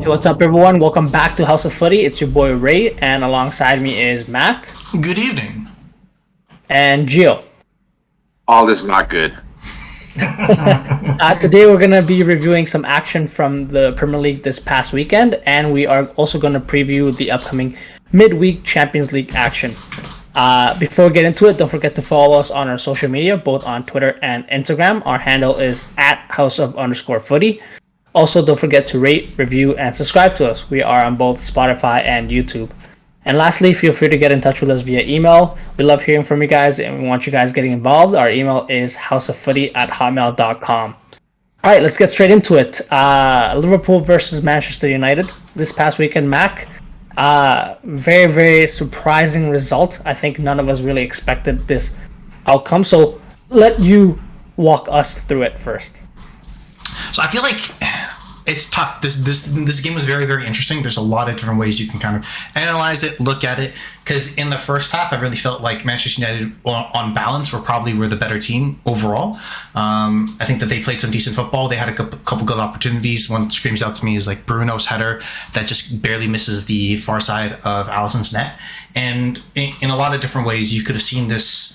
Hey, what's up, everyone? Welcome back to House of Footy. It's your boy Ray, and alongside me is Mac Good evening. and Gio. All is not good. Today, we're going to be reviewing some action from the Premier League this past weekend, and we are also going to preview the upcoming midweek Champions League action. Before we get into it, don't forget to follow us on our social media, both on Twitter and Instagram. Our handle is @house_of_footy. Also, don't forget to rate, review, and subscribe to us. We are on both Spotify and YouTube. And lastly, feel free to get in touch with us via email. We love hearing from you guys, and we want you guys getting involved. Our email is houseoffooty@hotmail.com. All right, let's get straight into it. Liverpool versus Manchester United this past weekend, Mac. Very, very surprising result. I think none of us really expected this outcome. So let you walk us through it first. So I feel like it's tough. This game was very, very interesting. There's a lot of different ways you can kind of analyze it, look at it. Because in the first half, I really felt like Manchester United, on balance, were the better team overall. I think that they played some decent football. They had a couple good opportunities. One screams out to me is like Bruno's header that just barely misses the far side of Alisson's net. And in a lot of different ways, you could have seen this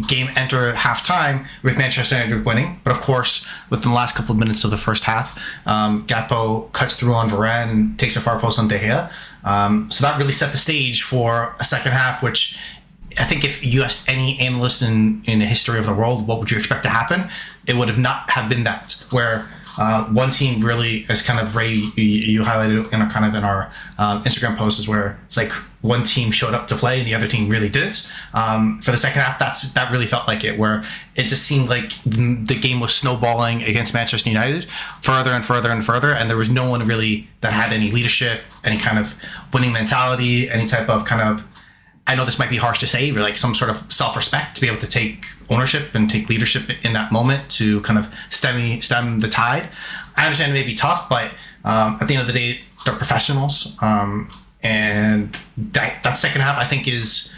game enter halftime with Manchester United winning, but of course within the last couple of minutes of the first half, Gakpo cuts through on Varane and takes a far post on De Gea. So that really set the stage for a second half, which I think if you asked any analyst in the history of the world, what would you expect to happen? It would have not have been that, where one team really, as kind of Ray, you highlighted in our Instagram posts, is where it's like one team showed up to play and the other team really didn't. For the second half, that really felt like it, where it just seemed like the game was snowballing against Manchester United further and further and further, and there was no one really that had any leadership, any kind of winning mentality, any type of kind of, I know this might be harsh to say, but like some sort of self-respect to be able to take ownership and take leadership in that moment to kind of stem the tide. I understand it may be tough, but at the end of the day, they're professionals. And that second half, I think, is,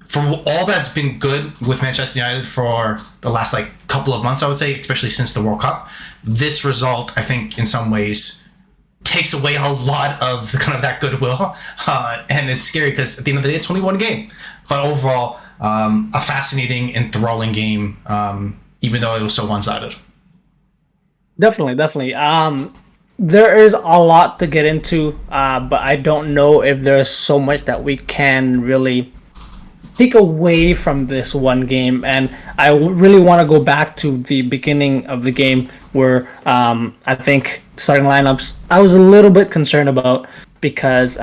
for all that's been good with Manchester United for the last couple of months, I would say, especially since the World Cup, this result, I think, in some ways, takes away a lot of kind of that goodwill, and it's scary because at the end of the day, it's only one game. But overall, a fascinating, enthralling game, even though it was so one-sided. Definitely. There is a lot to get into, but I don't know if there's so much that we can really take away from this one game. And I really want to go back to the beginning of the game, where I think starting lineups I was a little bit concerned about, because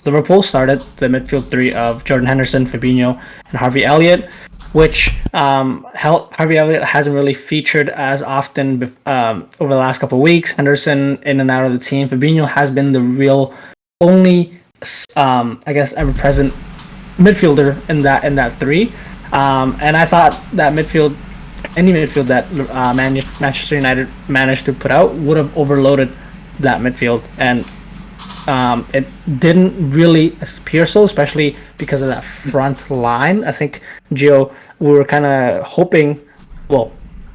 Liverpool started the midfield three of Jordan Henderson, Fabinho, and Harvey Elliott, which Harvey Elliott hasn't really featured as often over the last couple of weeks. Henderson in and out of the team. Fabinho has been the real only, ever-present midfielder in that three. And I thought that any midfield that Manchester United managed to put out would have overloaded that midfield, and it didn't really appear so, especially because of that front line. I think, Gio, we were kind of hoping, well,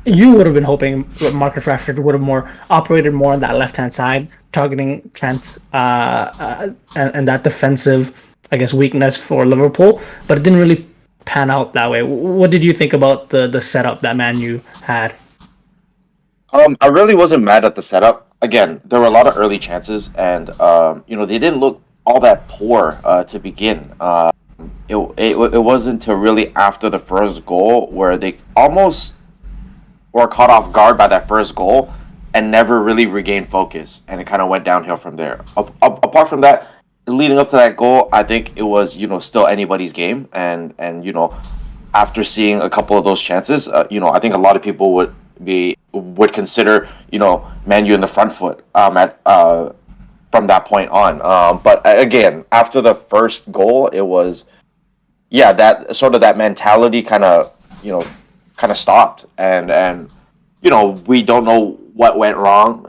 you would have been hoping that Marcus Rashford would have operated more on that left-hand side, targeting Trent and that defensive, I guess, weakness for Liverpool, but it didn't really pan out that way. What did you think about the setup that Man U had? I really wasn't mad at the setup. Again, there were a lot of early chances, and they didn't look all that poor to begin. It wasn't until really after the first goal where they almost were caught off guard by that first goal and never really regained focus, and it kind of went downhill from there. Apart from that, leading up to that goal, I think it was still anybody's game, and after seeing a couple of those chances, I think a lot of people would consider Man U in the front foot from that point on. But again, after the first goal, it was that sort of that mentality kind of stopped, and we don't know what went wrong.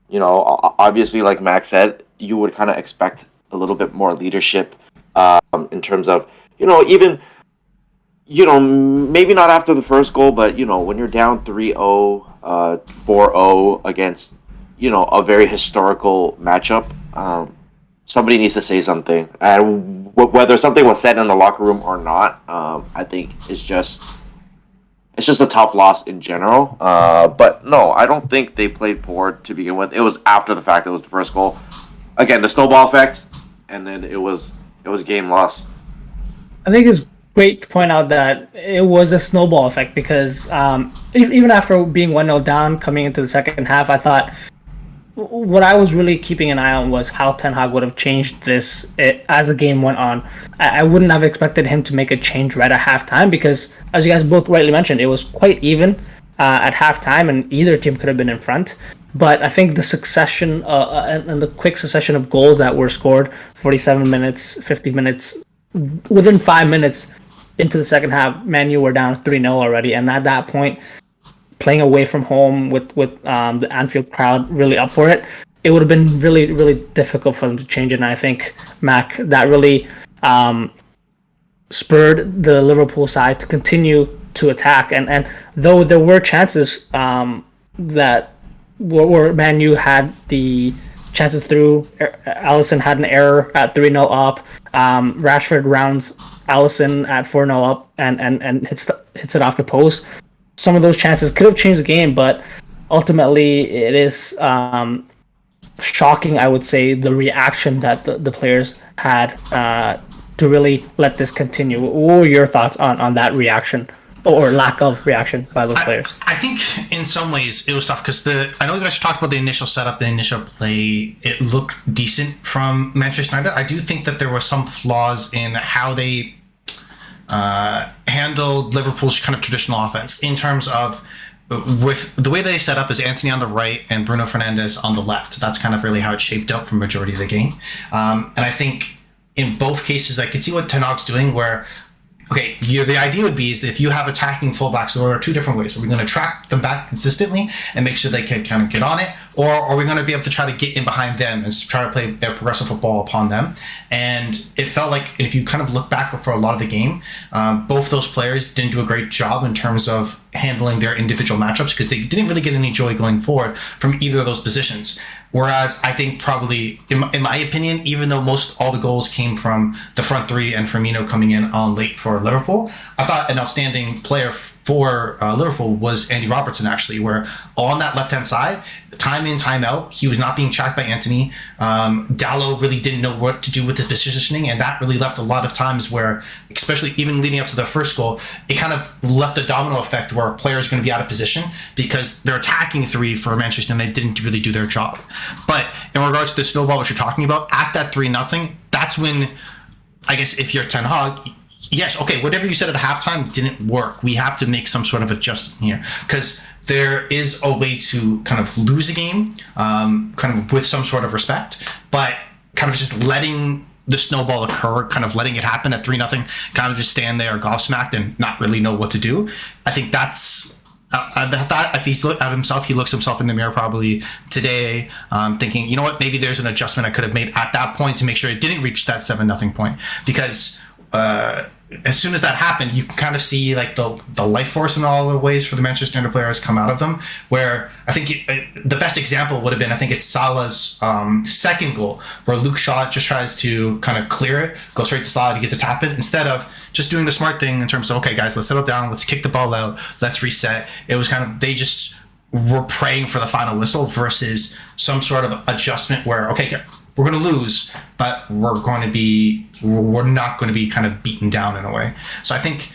Obviously, like Max said, you would kind of expect a little bit more leadership in terms of even maybe not after the first goal, but when you're down 3-0, 4-0 against a very historical matchup. Somebody needs to say something, and whether something was said in the locker room or not, I think it's just a tough loss in general. But no, I don't think they played poor to begin with. It was after the fact. It was the first goal. Again, the snowball effect, and then it was game loss. I think it's great to point out that it was a snowball effect because even after being 1-0 down coming into the second half, I thought what I was really keeping an eye on was how Ten Hag would have changed this as the game went on. I wouldn't have expected him to make a change right at halftime because, as you guys both rightly mentioned, it was quite even at halftime and either team could have been in front. But I think the succession and the quick succession of goals that were scored, 47 minutes, 50 minutes, within 5 minutes into the second half, Man U were down 3-0 already. And at that point, playing away from home with the Anfield crowd really up for it, it would have been really, really difficult for them to change it. And I think, Mac, that really spurred the Liverpool side to continue to attack. And though there were chances that where Man U had the chances through, Alisson had an error at 3-0 up. Rashford rounds Alisson at 4-0 up and hits it off the post. Some of those chances could have changed the game, but ultimately it is shocking, I would say, the reaction that the players had to really let this continue. What were your thoughts on that reaction? Or lack of reaction by those players? I think in some ways it was tough because I know you guys talked about the initial setup, the initial play. It looked decent from Manchester United. I do think that there were some flaws in how they handled Liverpool's kind of traditional offense in terms of with the way they set up is Antony on the right and Bruno Fernandes on the left. That's kind of really how it shaped up for the majority of the game. And I think in both cases, I could see what Ten Hag's doing where, okay, the idea would be is that if you have attacking fullbacks, there are two different ways. Are we going to track them back consistently and make sure they can kind of get on it? Or are we going to be able to try to get in behind them and try to play progressive football upon them? And it felt like if you kind of look back for a lot of the game, both those players didn't do a great job in terms of handling their individual matchups because they didn't really get any joy going forward from either of those positions. Whereas I think probably, in my opinion, even though all the goals came from the front three and Firmino coming in on late for Liverpool, I thought an outstanding player for Liverpool was Andy Robertson, actually, where on that left-hand side, time in, time out, he was not being tracked by Antony. Dallo really didn't know what to do with his positioning, and that really left a lot of times where, especially even leading up to the first goal, it kind of left a domino effect where players are going to be out of position because their attacking three for Manchester United didn't really do their job. But in regards to the snowball, which you're talking about, at that 3-0, that's when, I guess, if you're Ten Hag, yes, okay, whatever you said at halftime didn't work. We have to make some sort of adjustment here because there is a way to kind of lose a game, kind of with some sort of respect, but kind of just letting the snowball occur, kind of letting it happen at 3-0, kind of just stand there gobsmacked and not really know what to do. I think that's. I thought if he's looked at himself, he looks himself in the mirror probably today, thinking, you know what, maybe there's an adjustment I could have made at that point to make sure it didn't reach that 7-0 point because. As soon as that happened, you can kind of see like the life force in all the ways for the Manchester United players come out of them. Where I think the best example would have been, I think it's Salah's second goal, where Luke Shaw just tries to kind of clear it, go straight to Salah, he gets a tap in, instead of just doing the smart thing in terms of, okay, guys, let's settle down, let's kick the ball out, let's reset. It was kind of, they just were praying for the final whistle versus some sort of adjustment where, okay, we're going to lose, but we're not going to be kind of beaten down in a way. So I think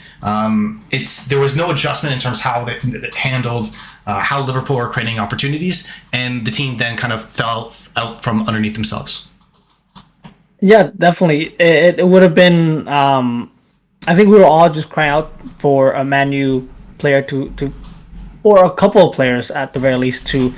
there was no adjustment in terms of how they handled how Liverpool were creating opportunities, and the team then kind of fell out from underneath themselves. Yeah, definitely. It would have been. I think we were all just crying out for a Man U player to, or a couple of players at the very least, to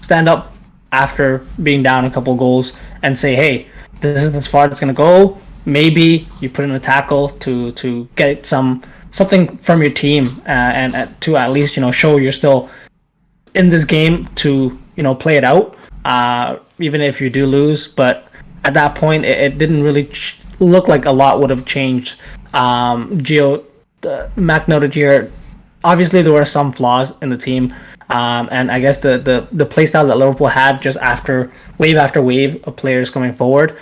stand up after being down a couple goals and say, hey, this is as far as it's going to go. Maybe you put in a tackle to get something from your team and to at least show you're still in this game to play it out, even if you do lose. But at that point, it didn't really look like a lot would have changed. Mac noted here, obviously there were some flaws in the team. And I guess the play style that Liverpool had just after wave of players coming forward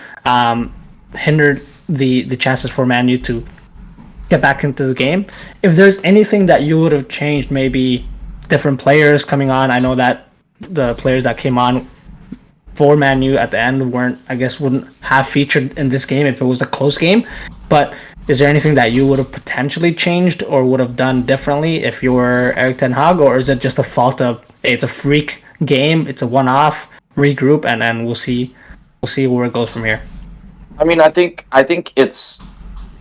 hindered the chances for Man U to get back into the game. If there's anything that you would have changed, maybe different players coming on. I know that the players that came on for Man U at the end wouldn't have featured in this game if it was a close game. But is there anything that you would have potentially changed or would have done differently if you were Erik ten Hag, or is it just a fault of, hey, it's a freak game, it's a one-off, regroup, and then we'll see where it goes from here? I mean, I think it's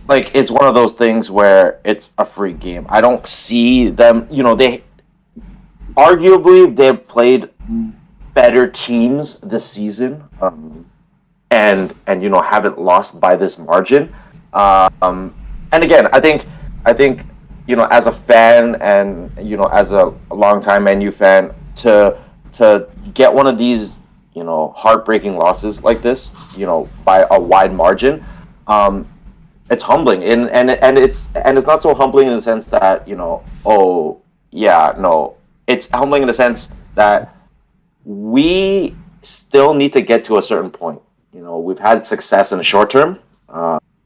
like it's one of those things where it's a freak game. I don't see them. They arguably they've played better teams this season, and haven't lost by this margin. And again, I think as a fan and as a longtime Man U fan, to get one of these heartbreaking losses like this, by a wide margin, it's humbling, and it's not so humbling in the sense that it's humbling in the sense that we still need to get to a certain point. We've had success in the short term,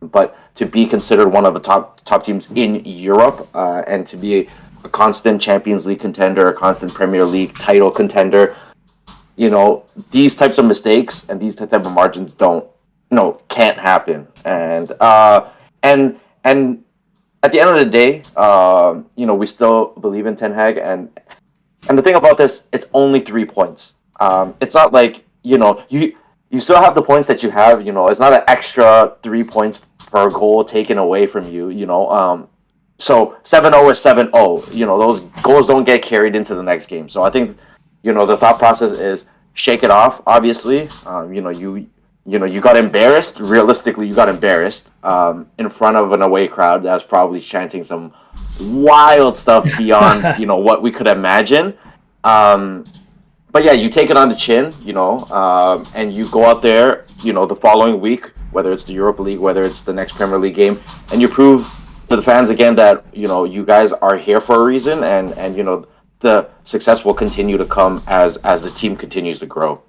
but to be considered one of the top teams in Europe, and to be a constant Champions League contender, a constant Premier League title contender, these types of mistakes and these types of margins can't happen. And at the end of the day, we still believe in Ten Hag, and the thing about this, it's only 3 points. It's not like you still have the points that you have. It's not an extra 3 points per goal taken away from you. So 7-0 is 7-0. Those goals don't get carried into the next game. So I think the thought process is shake it off. Obviously, you got embarrassed. Realistically, you got embarrassed in front of an away crowd that was probably chanting some wild stuff beyond what we could imagine. But yeah, you take it on the chin, and you go out there, the following week, whether it's the Europa League, whether it's the next Premier League game, and you prove to the fans again that you guys are here for a reason, and the success will continue to come as the team continues to grow.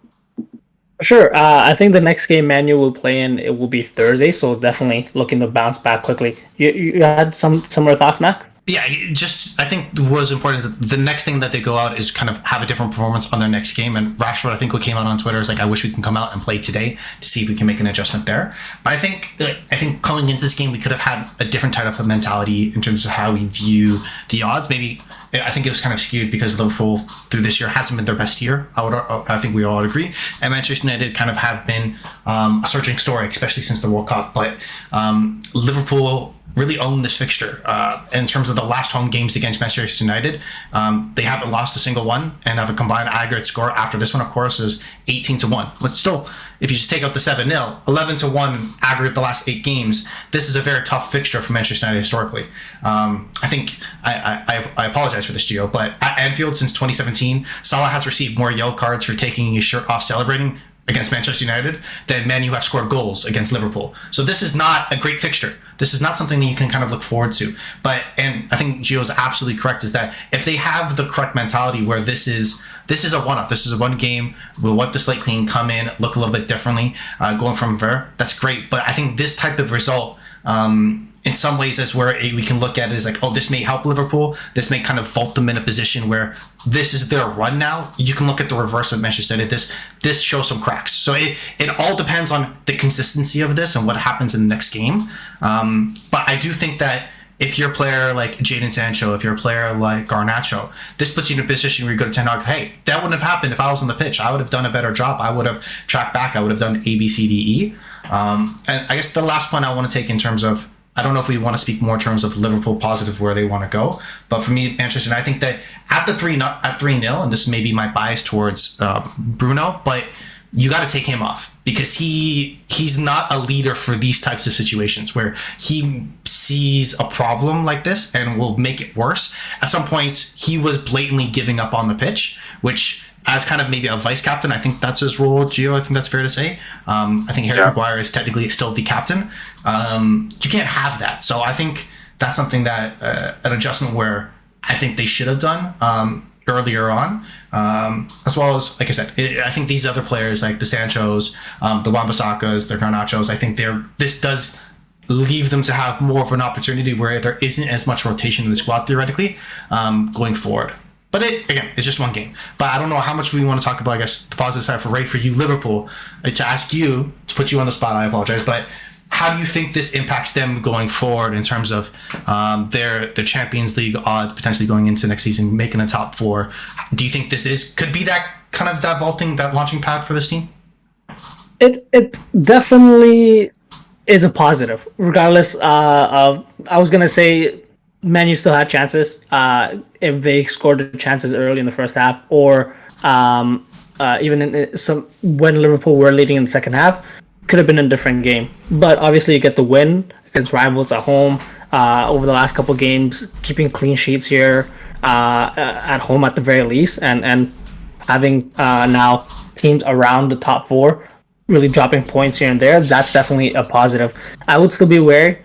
Sure. I think the next game Man U will play in, it will be Thursday, so definitely looking to bounce back quickly. You had some more thoughts, Mac? Yeah, I think was important is that the next thing that they go out is kind of have a different performance on their next game. And Rashford, I think what came out on Twitter is like, I wish we can come out and play today to see if we can make an adjustment there. But I think coming into this game, we could have had a different type of mentality in terms of how we view the odds. Maybe I think it was kind of skewed because Liverpool through this year hasn't been their best year. I think we all would agree. And Manchester United kind of have been a surging story, especially since the World Cup. But Liverpool really own this fixture. In terms of the last home games against Manchester United, they haven't lost a single one and have a combined aggregate score after this one, of course, is 18-1. But still, if you just take out the 7-0, 11-1 aggregate the last 8 games, this is a very tough fixture for Manchester United historically. I think I apologize for this, Gio, but at Anfield since 2017, Salah has received more yellow cards for taking his shirt off celebrating against Manchester United than Man U have scored goals against Liverpool. So this is not a great fixture. This is not something that you can kind of look forward to. And I think Gio's absolutely correct, is that if they have the correct mentality where this is a one-off, this is a one game, we'll wipe the slate clean, come in, look a little bit differently, going from there, that's great. But I think this type of result, in some ways, is where we can look at it as like, oh, this may help Liverpool. This may kind of vault them in a position where this is their run now. You can look at the reverse of Manchester United. This shows some cracks. So it all depends on the consistency of this and what happens in the next game. But I do think that if you're a player like Jadon Sancho, if you're a player like Garnacho, this puts you in a position where you go to Ten Hag, hey, that wouldn't have happened if I was on the pitch. I would have done a better job. I would have tracked back. I would have done A, B, C, D, E. And I guess the last point I want to take in terms of, I don't know if we want to speak more in terms of Liverpool positive where they want to go, but for me, Manchester, I think that at 3-0, and this may be my bias towards Bruno, but you got to take him off because he's not a leader for these types of situations where he sees a problem like this and will make it worse. At some points, he was blatantly giving up on the pitch, which, as kind of maybe a vice captain, I think that's his role, Gio. I think that's fair to say. I think Harry Maguire is technically still the captain. You can't have that. So I think that's something that an adjustment where I think they should have done. earlier on, as well as, like I said, I think these other players like the Sanchos, the Wan-Bissakas, the Garnachos, I think this does leave them to have more of an opportunity where there isn't as much rotation in the squad theoretically going forward. But again, it's just one game. But I don't know how much we want to talk about, I guess, the positive side for Ray, for you, Liverpool. To ask you, to put you on the spot, I apologize, but how do you think this impacts them going forward in terms of their Champions League odds potentially going into next season, making the top 4? Do you think this could be that kind of that launching pad for this team? It definitely is a positive, regardless of, I was gonna say, Man U still had chances if they scored the chances early in the first half, or even in when Liverpool were leading in the second half, could have been a different game. But obviously, you get the win against rivals at home over the last couple games, keeping clean sheets here at home at the very least, and having now teams around the top 4 really dropping points here and there. That's definitely a positive. I would still be wary.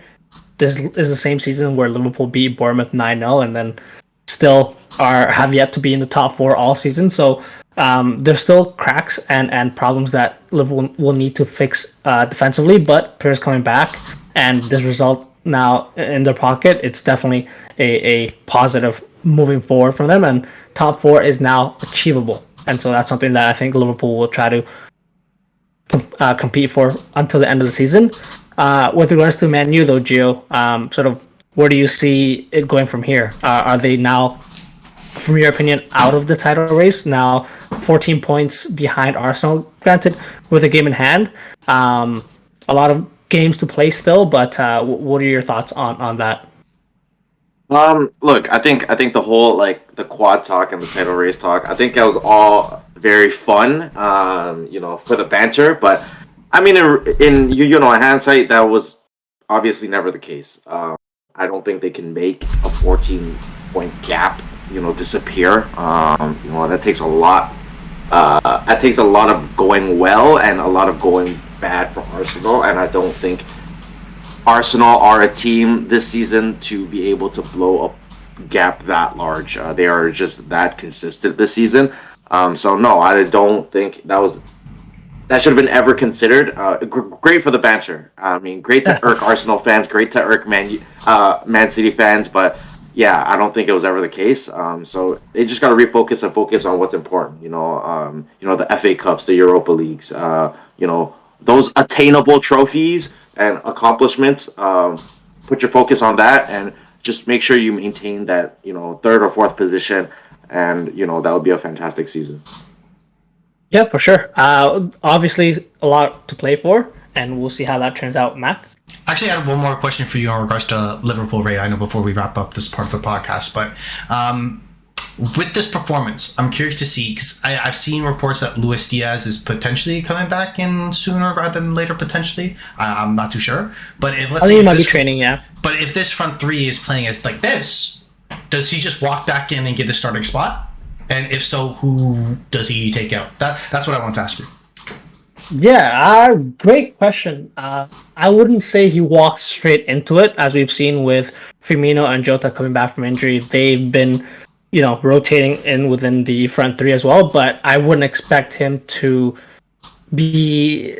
This is the same season where Liverpool beat Bournemouth 9-0 and then still have yet to be in the top 4 all season. So there's still cracks and problems that Liverpool will need to fix defensively, but players coming back and this result now in their pocket, it's definitely a positive moving forward from them, and top 4 is now achievable. And so that's something that I think Liverpool will try to compete for until the end of the season. With regards to Man U, though, Gio, sort of where do you see it going from here? Are they now, from your opinion, out of the title race? Now 14 points behind Arsenal, granted, with a game in hand. A lot of games to play still, but what are your thoughts on that? Look, I think the whole, like, the quad talk and the title race talk, I think that was all very fun, for the banter. But I mean, in hindsight, that was obviously never the case. I don't think they can make a 14-point gap, disappear. That takes a lot. That takes a lot of going well and a lot of going bad for Arsenal, and I don't think Arsenal are a team this season to be able to blow a gap that large. They are just that consistent this season. So no, I don't think that should have been ever considered. Great for the banter. I mean, great to irk Arsenal fans, great to irk Man City fans, but yeah, I don't think it was ever the case. So they just got to refocus and focus on what's important. The FA Cups, the Europa Leagues, those attainable trophies and accomplishments. Put your focus on that and just make sure you maintain that, 3rd or 4th position, and that would be a fantastic season. Yeah, for sure. Obviously, a lot to play for, and we'll see how that turns out, Matt. Actually, I had one more question for you in regards to Liverpool, Ray. I know before we wrap up this part of the podcast, but with this performance, I'm curious to see, because I've seen reports that Luis Diaz is potentially coming back in sooner rather than later, potentially. I'm not too sure. But I think he might be training, yeah. But if this front 3 is playing as like this, does he just walk back in and get the starting spot? And if so, who does he take out? That's what I want to ask you. Yeah, great question. I wouldn't say he walks straight into it, as we've seen with Firmino and Jota coming back from injury. They've been, rotating in within the front 3 as well, but I wouldn't expect him to be...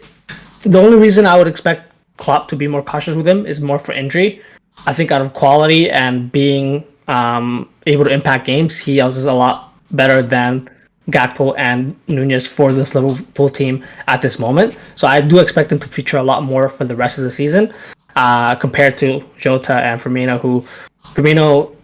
The only reason I would expect Klopp to be more cautious with him is more for injury. I think out of quality and being able to impact games, he is a lot better than Gakpo and Nunez for this Liverpool team at this moment. So I do expect him to feature a lot more for the rest of the season compared to Jota and Firmino, who Firmino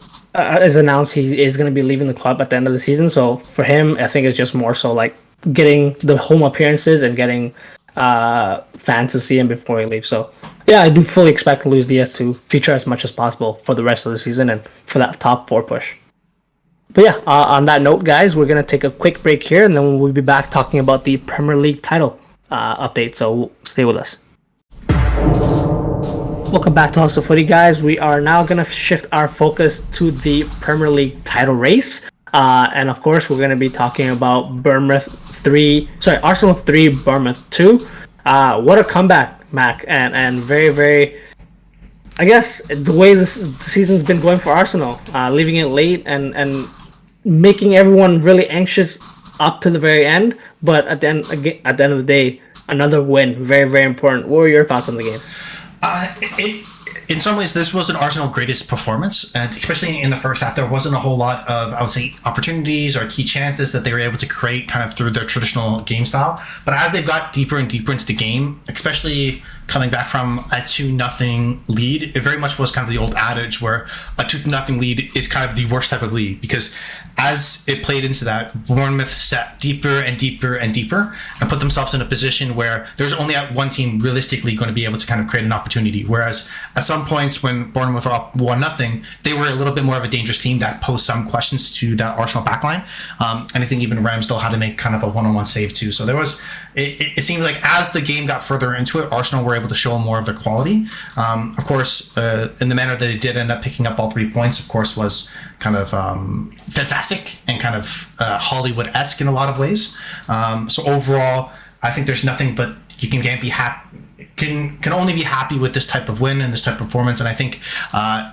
is announced he is going to be leaving the club at the end of the season. So for him, I think it's just more so like getting the home appearances and getting fans to see him before he leaves. So yeah, I do fully expect Luis Diaz to feature as much as possible for the rest of the season and for that top 4 push. But yeah, on that note, guys, we're going to take a quick break here, and then we'll be back talking about the Premier League title update, so stay with us. Welcome back to House of Footy, guys. We are now going to shift our focus to the Premier League title race. And of course, we're going to be talking about Arsenal 3, Bournemouth 2. What a comeback, Mac, and very, very... I guess the way the season's been going for Arsenal, leaving it late and making everyone really anxious up to the very end. But at the end of the day, another win, very, very important. What were your thoughts on the game? In some ways, this was an Arsenal greatest performance, and especially in the first half, there wasn't a whole lot of, I would say, opportunities or key chances that they were able to create kind of through their traditional game style. But as they've got deeper and deeper into the game, especially coming back from a 2-0 lead, it very much was kind of the old adage where a 2-0 lead is kind of the worst type of lead, because as it played into that, Bournemouth set deeper and deeper and deeper and put themselves in a position where there's only one team realistically going to be able to kind of create an opportunity. Whereas at some points when Bournemouth were up 1-0, they were a little bit more of a dangerous team that posed some questions to that Arsenal backline. And I think even Ramsdale had to make kind of a one-on-one save too. So there was, it seemed like as the game got further into it, Arsenal were able to show more of their quality. Of course, in the manner that they did end up picking up all 3 points, of course, was kind of fantastic and kind of Hollywood-esque in a lot of ways. So overall, I think there's nothing but you can be happy. Can only be happy with this type of win and this type of performance. And I think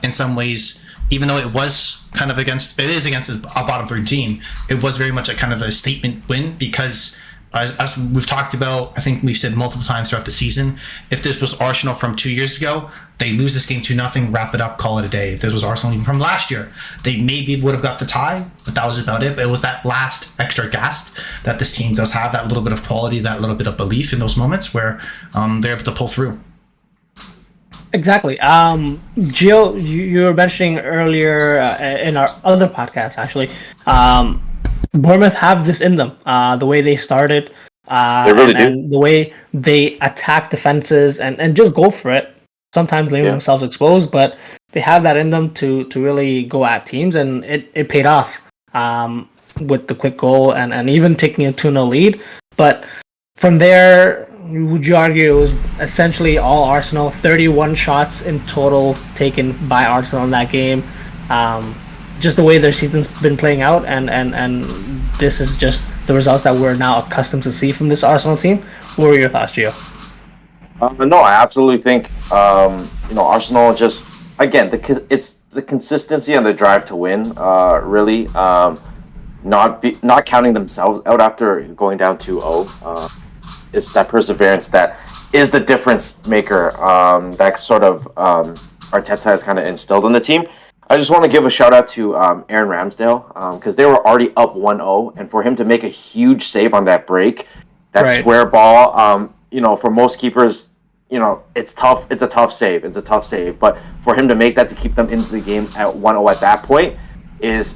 in some ways, even though it is against a bottom 3 team, it was very much a kind of a statement win, because as we've talked about, I think we've said multiple times throughout the season, if this was Arsenal from 2 years ago, they lose this game 2-0, wrap it up, call it a day. If this was Arsenal even from last year, they maybe would have got the tie, but that was about it. But it was that last extra gasp that this team does have, that little bit of quality, that little bit of belief in those moments where they're able to pull through. Exactly. Gio, you were mentioning earlier in our other podcast, actually, Bournemouth have this in them. The way they started, They really do. and the way they attack defenses and just go for it. Sometimes leaving themselves exposed, but they have that in them to really go at teams, and it paid off with the quick goal and even taking a 2-0 lead. But from there, would you argue it was essentially all Arsenal? 31 shots in total taken by Arsenal in that game. Just the way their season's been playing out, and this is just the results that we're now accustomed to see from this Arsenal team. What were your thoughts, Gio? No, I absolutely think Arsenal just, again, it's the consistency and the drive to win. Really, not counting themselves out after going down 2-0. It's that perseverance that is the difference maker. That sort of Arteta has kind of instilled in the team. I just want to give a shout out to Aaron Ramsdale, because they were already up 1-0, and for him to make a huge save on that break, that square ball, for most keepers, it's tough. It's a tough save. But for him to make that, to keep them into the game at 1-0 at that point is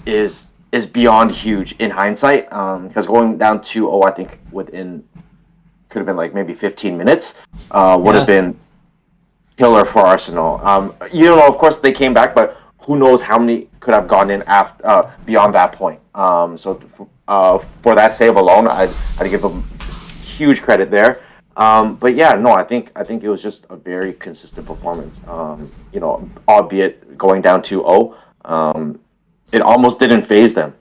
beyond huge in hindsight. Because going down 2-0, I think could have been like maybe 15 minutes, would have been killer for Arsenal. Of course they came back, but who knows how many could have gone in after beyond that point. So for that save alone, I'd give them huge credit there. But yeah, no, I think it was just a very consistent performance. Albeit going down 2-0, it almost didn't faze them.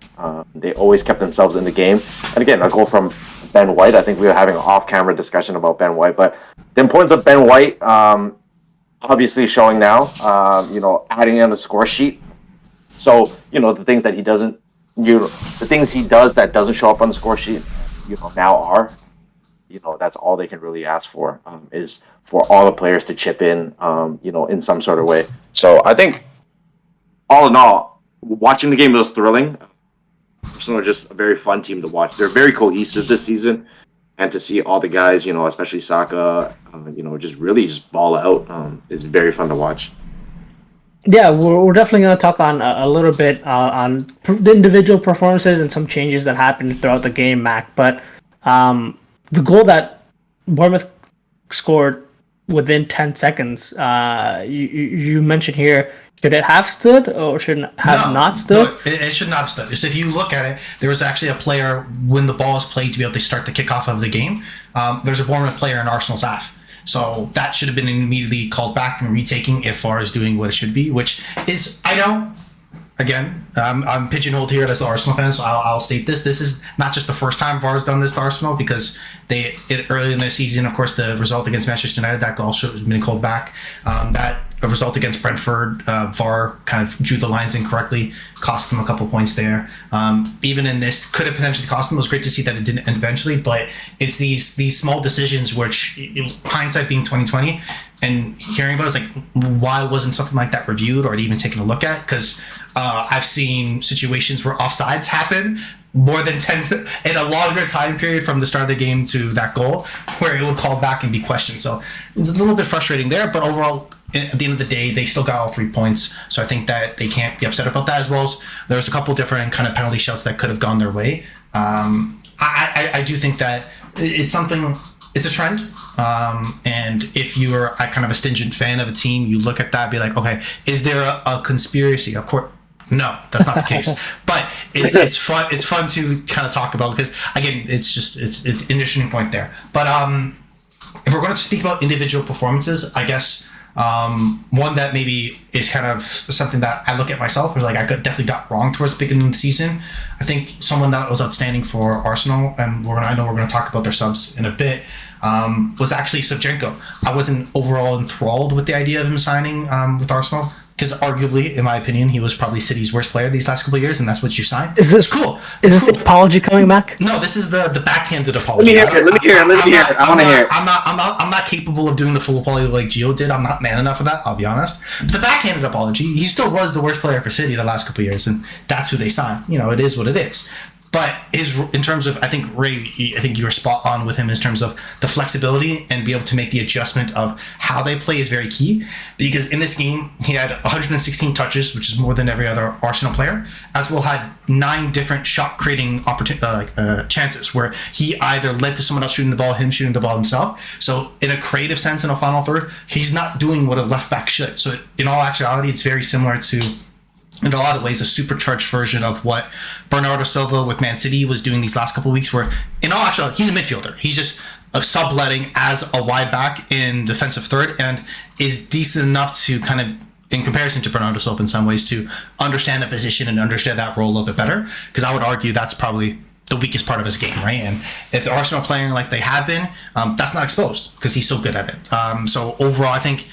They always kept themselves in the game. And again, a goal from Ben White. I think we were having an off-camera discussion about Ben White, but the importance of Ben White, obviously showing now. Adding on the score sheet. So the things that he doesn't, the things he does that doesn't show up on the score sheet, now are. That's all they can really ask for, is for all the players to chip in, in some sort of way. So I think, all in all, watching the game was thrilling. Arsenal are just a very fun team to watch. They're very cohesive this season, and to see all the guys, especially Saka, just ball out, is very fun to watch. Yeah, we're definitely going to talk on a little bit on the individual performances and some changes that happened throughout the game, Mac. But the goal that Bournemouth scored within 10 seconds, you mentioned here, should it have stood or should it have not stood? No, it should not have stood. So if you look at it, there was actually a player, when the ball is played to be able to start the kickoff of the game, there's a Bournemouth player in Arsenal's half. So that should have been immediately called back and retaking if VAR is doing what it should be, which is, I know, again, I'm pigeonholed here as the Arsenal fan, so I'll state this. This is not just the first time VAR has done this to Arsenal, because early in the season, of course, the result against Manchester United, that goal should have been called back. That a result against Brentford. VAR kind of drew the lines incorrectly, cost them a couple points there. Even in this, could have potentially cost them. It was great to see that it didn't eventually, but it's these small decisions which, hindsight being 2020, and hearing about it, it's like, why wasn't something like that reviewed or even taken a look at? Because I've seen situations where offsides happen more than 10 in a longer time period from the start of the game to that goal, where it would call back and be questioned. So it's a little bit frustrating there, but overall, at the end of the day, they still got all 3 points. So I think that they can't be upset about that, as well as there's a couple different kind of penalty shouts that could have gone their way. I do think that it's something. It's a trend, and if you're a kind of a stingent fan of a team, you look at that and be like, okay, is there a conspiracy? Of course, no, that's not the case. But it's fun. It's fun to kind of talk about, because again, it's an interesting point there. But if we're going to speak about individual performances, I guess one that maybe is kind of something that I look at myself as like I definitely got wrong towards the beginning of the season. I think someone that was outstanding for Arsenal, and I know we're going to talk about their subs in a bit, was actually Shevchenko. I wasn't overall enthralled with the idea of him signing with Arsenal, because arguably, in my opinion, he was probably City's worst player these last couple of years, and that's what you signed. Is this cool? Is this the apology coming back? No, this is the backhanded apology. Let me hear it. I want to hear it. I'm not capable of doing the full apology like Gio did. I'm not man enough for that, I'll be honest. But the backhanded apology, he still was the worst player for City the last couple of years, and that's who they signed. It is what it is. But in terms of, I think Ray, I think you were spot on with him in terms of the flexibility and be able to make the adjustment of how they play is very key. Because in this game, he had 116 touches, which is more than every other Arsenal player, as well had 9 different shot creating chances where he either led to someone else shooting the ball, him shooting the ball himself. So in a creative sense, in a final third, he's not doing what a left back should. So in all actuality, it's very similar to, in a lot of ways, a supercharged version of what Bernardo Silva with Man City was doing these last couple of weeks, where in all actuality, he's a midfielder. He's just subletting as a wide back in defensive third, and is decent enough to kind of, in comparison to Bernardo Silva in some ways, to understand the position and understand that role a little bit better. Because I would argue that's probably the weakest part of his game, right? And if the Arsenal playing like they have been, that's not exposed because he's so good at it. So overall, I think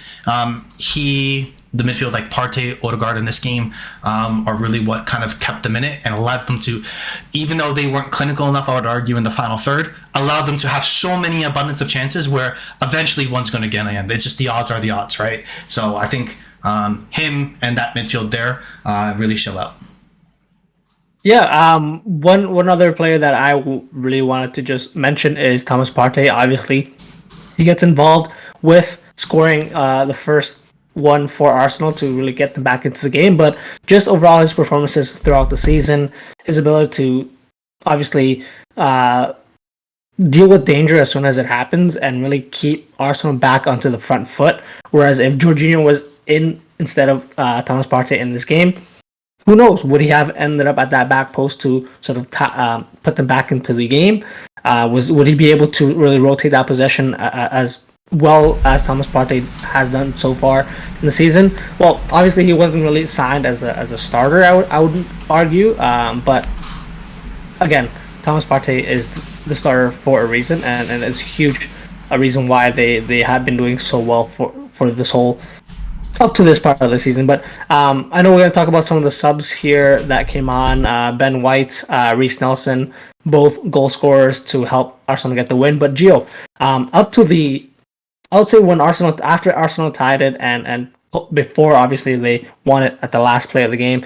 the midfield like Partey, Odegaard in this game are really what kind of kept them in it and allowed them to, even though they weren't clinical enough, I would argue, in the final third, allowed them to have so many abundance of chances where eventually one's going to get in. It's just the odds are the odds, right? So I think him and that midfield there really show out. Yeah, one other player that I really wanted to just mention is Thomas Partey. Obviously, he gets involved with scoring the first one for Arsenal to really get them back into the game. But just overall, his performances throughout the season, his ability to obviously deal with danger as soon as it happens and really keep Arsenal back onto the front foot. Whereas if Jorginho was in instead of Thomas Partey in this game, who knows? Would he have ended up at that back post to sort of put them back into the game? Would he be able to really rotate that possession as well as Thomas Partey has done so far in the season? Well, obviously he wasn't really signed as a starter, I would argue. But again, Thomas Partey is the starter for a reason, and it's huge a reason why they have been doing so well for this whole up to this part of the season. But I know we're going to talk about some of the subs here that came on. Ben White, Reece Nelson, both goal scorers to help Arsenal get the win. But Gio, I would say after Arsenal tied it and before obviously they won it at the last play of the game,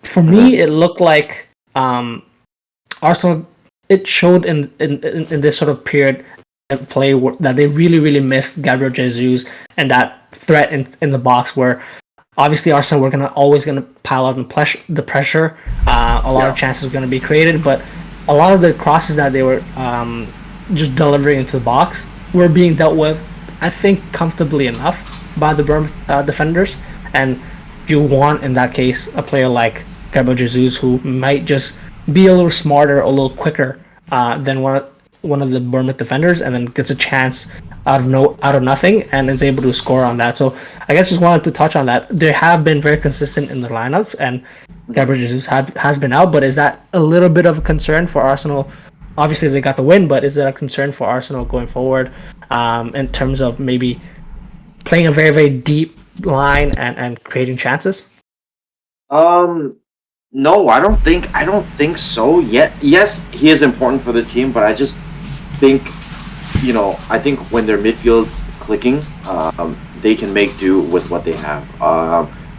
for me it looked like Arsenal, it showed in this sort of period of play that they really missed Gabriel Jesus and that threat in the box, where obviously Arsenal were always going to pile out the pressure. A lot of chances were going to be created, but a lot of the crosses that they were just delivering into the box were being dealt with, I think, comfortably enough by the Bournemouth defenders. And you want, in that case, a player like Gabriel Jesus who might just be a little smarter, a little quicker than one of the Bournemouth defenders, and then gets a chance out of nothing and is able to score on that. So I guess just wanted to touch on that. They have been very consistent in the lineup, and Gabriel Jesus has been out, but is that a little bit of a concern for Arsenal? Obviously they got the win, but is that a concern for Arsenal going forward in terms of maybe playing a very, very deep line and creating chances? No, I don't think so yet. Yes, he is important for the team, but I just think, I think when their midfield's clicking, they can make do with what they have.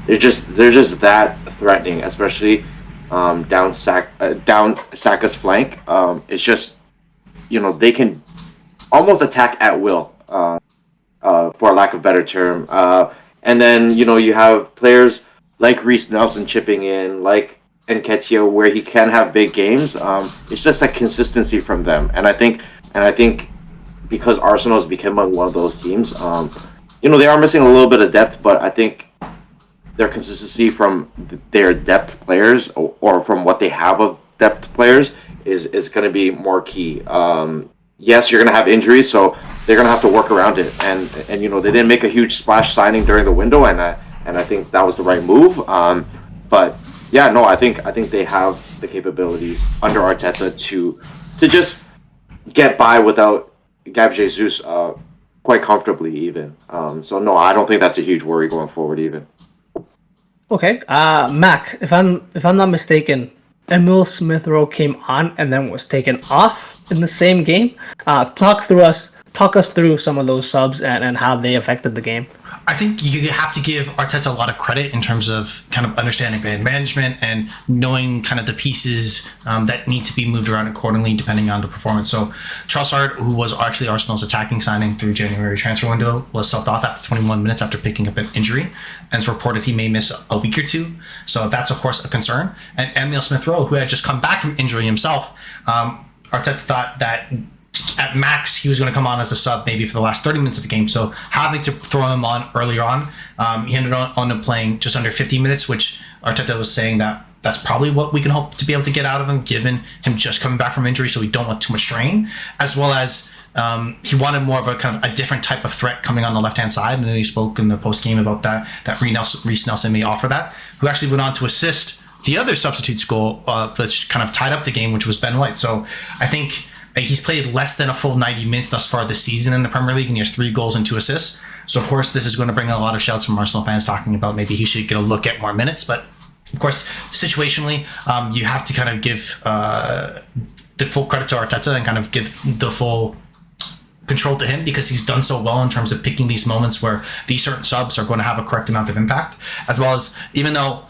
They're just that threatening, especially down Saka's flank. It's just, they can almost attack at will, for lack of a better term. And then you have players like Reece Nelson chipping in, like Nketiah, where he can have big games. It's just a consistency from them, and I think because Arsenal is becoming one of those teams, they are missing a little bit of depth, but I think their consistency from their depth players, or from what they have of depth players, is going to be more key. Yes, you're going to have injuries, so they're going to have to work around it. And they didn't make a huge splash signing during the window, and I think that was the right move. But yeah, no, I think they have the capabilities under Arteta to just get by without Gab Jesus quite comfortably, even. So no, I don't think that's a huge worry going forward, even. Okay, Mac, if I'm not mistaken, Emil Smith Rowe came on and then was taken off in the same game. Talk us through some of those subs and how they affected the game. I think you have to give Arteta a lot of credit in terms of kind of understanding band management and knowing kind of the pieces that need to be moved around accordingly depending on the performance. So Trossard, who was actually Arsenal's attacking signing through January transfer window, was subbed off after 21 minutes after picking up an injury, and it's reported he may miss a week or two. So that's, of course, a concern. And Emil Smith-Rowe, who had just come back from injury himself, Arteta thought that at max he was going to come on as a sub maybe for the last 30 minutes of the game, so having to throw him on earlier on, he ended up playing just under 50 minutes, which Arteta was saying that that's probably what we can hope to be able to get out of him, given him just coming back from injury, so we don't want too much strain, as well as he wanted more of a kind of a different type of threat coming on the left-hand side, and then he spoke in the post-game about that Reece Nelson may offer that, who actually went on to assist the other substitute's goal, which kind of tied up the game, which was Ben White. So I think he's played less than a full 90 minutes thus far this season in the Premier League, and he has 3 goals and 2 assists. So, of course, this is going to bring a lot of shouts from Arsenal fans talking about maybe he should get a look at more minutes. But, of course, situationally, you have to kind of give the full credit to Arteta and kind of give the full control to him, because he's done so well in terms of picking these moments where these certain subs are going to have a correct amount of impact, as well as, even though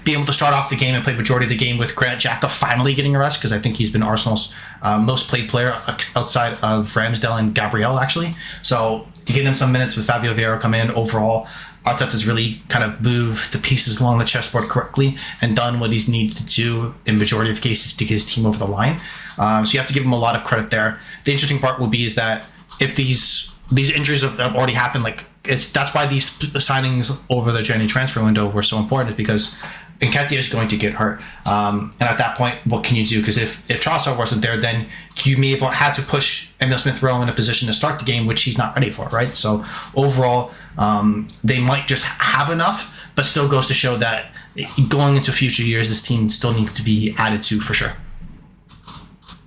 be able to start off the game and play majority of the game with Granit Xhaka finally getting a rest, because I think he's been Arsenal's most played player outside of Ramsdale and Gabriel, actually. So to get him some minutes with Fabio Vieira come in, overall, Arteta's really kind of moved the pieces along the chessboard correctly and done what he's needed to do in majority of cases to get his team over the line. So you have to give him a lot of credit there. The interesting part will be is that if these injuries have already happened, like that's why these signings over the January transfer window were so important, because Nketiah is going to get hurt. And at that point, what can you do? Because if Trossard wasn't there, then you may have had to push Emil Smith-Rowe in a position to start the game, which he's not ready for, right? So overall, they might just have enough, but still goes to show that going into future years, this team still needs to be added to for sure.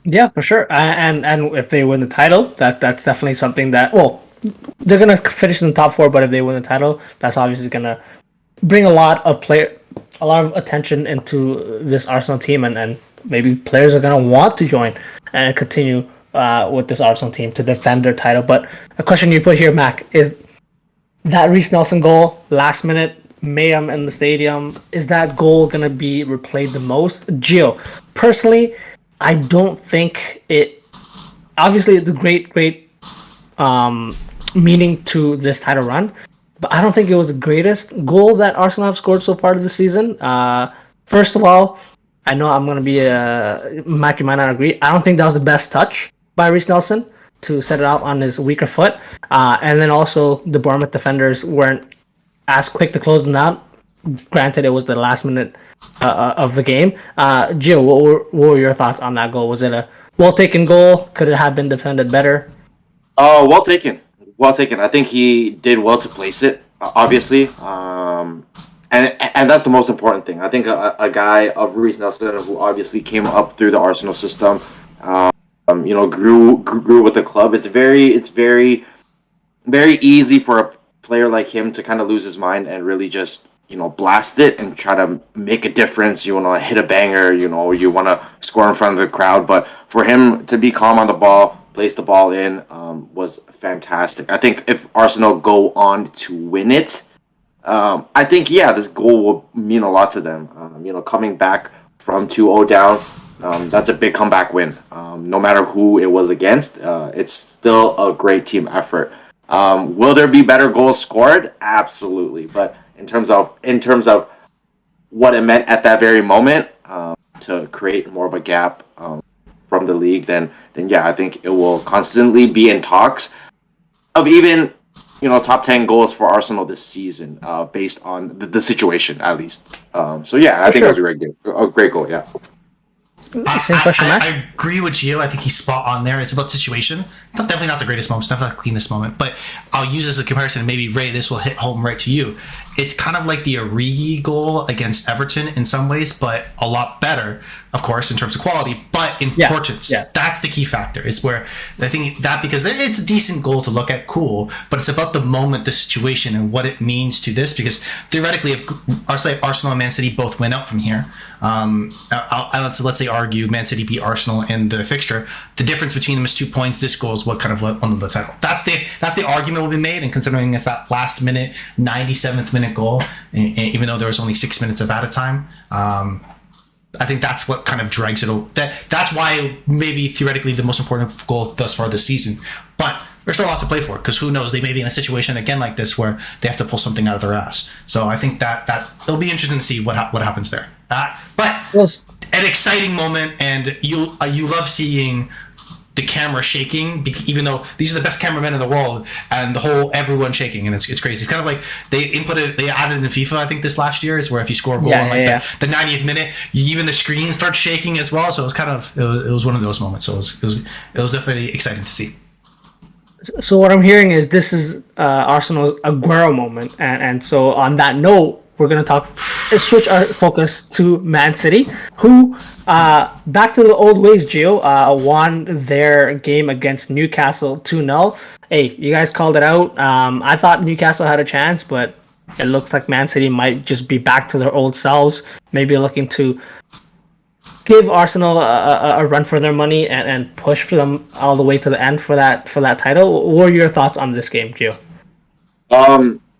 Yeah, for sure. And if they win the title, that's definitely something that, well, they're going to finish in the top 4, but if they win the title, that's obviously going to bring a lot of attention into this Arsenal team, and maybe players are going to want to join and continue with this Arsenal team to defend their title. But a question you put here, Mac, is that Reece Nelson goal, last minute, mayhem in the stadium, is that goal going to be replayed the most? Gio, personally, I don't think it. Obviously, it's a great meaning to this title run, but I don't think it was the greatest goal that Arsenal have scored so far this season. First of all, I know I'm going to be Mac, you might not agree. I don't think that was the best touch by Reece Nelson to set it out on his weaker foot. And then also the Bournemouth defenders weren't as quick to close them down. Granted, it was the last minute of the game. Gio, what were your thoughts on that goal? Was it a well-taken goal? Could it have been defended better? Well taken. I think he did well to place it, obviously. And that's the most important thing. I think a guy of Reece Nelson, who obviously came up through the Arsenal system, grew with the club. It's very easy for player like him to kind of lose his mind and really just, blast it and try to make a difference. You want to hit a banger, you want to score in front of the crowd. But for him to be calm on the ball, place the ball in, was fantastic. I think if Arsenal go on to win it, I think, this goal will mean a lot to them. Coming back from 2-0 down, that's a big comeback win. No matter who it was against, it's still a great team effort. Will there be better goals scored? Absolutely. But in terms of what it meant at that very moment, to create more of a gap from the league, then I think it will constantly be in talks of even top 10 goals for Arsenal this season, based on the situation at least. I think that was a great goal. Yeah. Same question, Matt. I agree with Gio. I think he's spot on there. It's about situation. It's definitely not the greatest moment. It's definitely not the cleanest moment. But I'll use this as a comparison, and maybe, Ray, this will hit home right to you. It's kind of like the Origi goal against Everton in some ways, but a lot better, of course, in terms of quality, but importance. Yeah. That's the key factor, is where I think that, because it's a decent goal to look at, cool, but it's about the moment, the situation, and what it means to this, because theoretically, if Arsenal and Man City both win out from here, let's say argue Man City beat Arsenal in the fixture, the difference between them is 2 points. This goal is what kind of won the title. That's the argument will be made, and considering it's that last minute, 97th minute goal, and even though there was only 6 minutes of added time, I think that's what kind of drags it. That's why maybe theoretically the most important goal thus far this season. But there's still a lot to play for, because who knows, they may be in a situation again like this where they have to pull something out of their ass. So I think that it'll be interesting to see what happens there. But an exciting moment, and you love seeing the camera shaking, even though these are the best cameramen in the world, and everyone shaking, and it's crazy. It's kind of like they added in FIFA, I think this last year, is where if you score a goal in the 90th minute, even the screen starts shaking as well. So it was it was one of those moments. So it was definitely exciting to see. So what I'm hearing is this is Arsenal's Aguero moment, and so on that note, we're going to switch our focus to Man City, who, back to the old ways, Gio, won their game against Newcastle 2-0. Hey, you guys called it out. I thought Newcastle had a chance, but it looks like Man City might just be back to their old selves, maybe looking to give Arsenal a run for their money and push for them all the way to the end for that title. What are your thoughts on this game, Gio?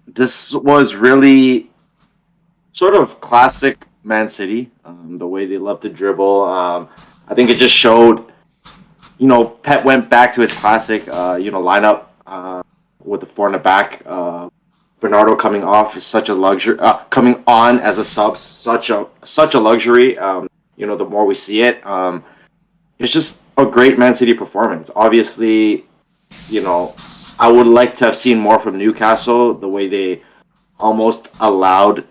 This was really sort of classic Man City, the way they love to dribble. I think it just showed, Pep went back to his classic, lineup with the four in the back. Bernardo coming off is such a luxury. Coming on as a sub, such a luxury. The more we see it, it's just a great Man City performance. Obviously, I would like to have seen more from Newcastle, the way they almost allowed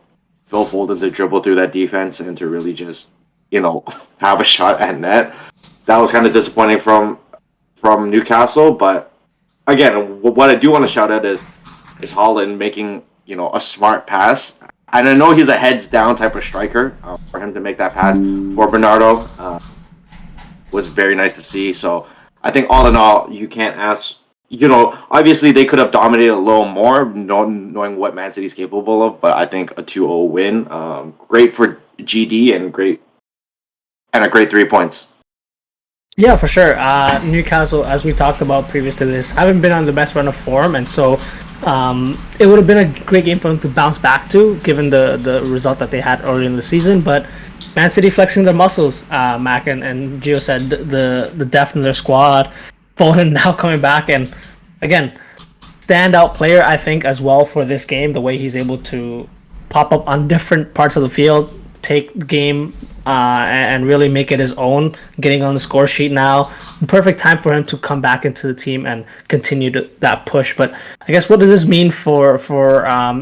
Phil Foden to dribble through that defense and to really just, have a shot at net. That was kind of disappointing from Newcastle. But again, what I do want to shout out is Haaland making, a smart pass. And I know he's a heads down type of striker. For him to make that pass for Bernardo was very nice to see. So I think all in all, you can't ask. Obviously they could have dominated a little more, knowing what Man City's capable of. But I think a 2-0 win, great for GD and a great 3 points. Yeah, for sure. Newcastle, as we talked about previous to this, haven't been on the best run of form, and so it would have been a great game for them to bounce back to, given the result that they had early in the season. But Man City flexing their muscles, Mac and Gio said, the depth in their squad. Foden now coming back, and again, standout player, I think, as well for this game, the way he's able to pop up on different parts of the field, take the game and really make it his own, getting on the score sheet now. Perfect time for him to come back into the team and continue that push. But I guess, what does this mean for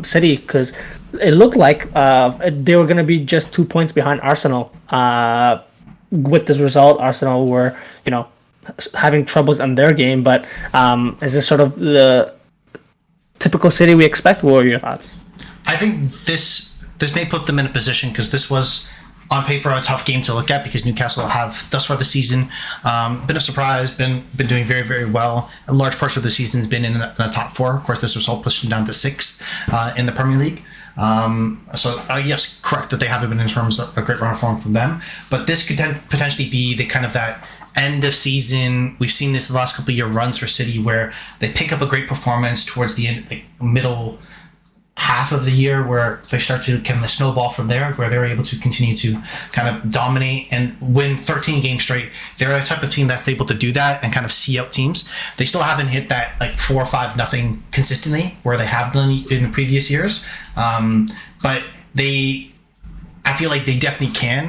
City? Because it looked like they were going to be just 2 points behind Arsenal. With this result, Arsenal were, having troubles in their game. But is this sort of the typical City we expect? What are your thoughts? I think this may put them in a position, because this was on paper a tough game to look at because Newcastle have thus far the season been a surprise, been doing very, very well. A large portion of the season has been in the top 4. Of course, this was all pushed down to 6th in the Premier League. So yes, correct that they haven't been in terms of a great run of form from them, but this could potentially be the kind of that end of season. We've seen this the last couple of year runs for City where they pick up a great performance towards the end, like middle half of the year, where they start to kind of snowball from there, where they're able to continue to kind of dominate and win 13 games straight. They're a type of team that's able to do that and kind of see out teams. They still haven't hit that like 4 or 5 nothing consistently where they have done in the previous years, but I feel like they definitely can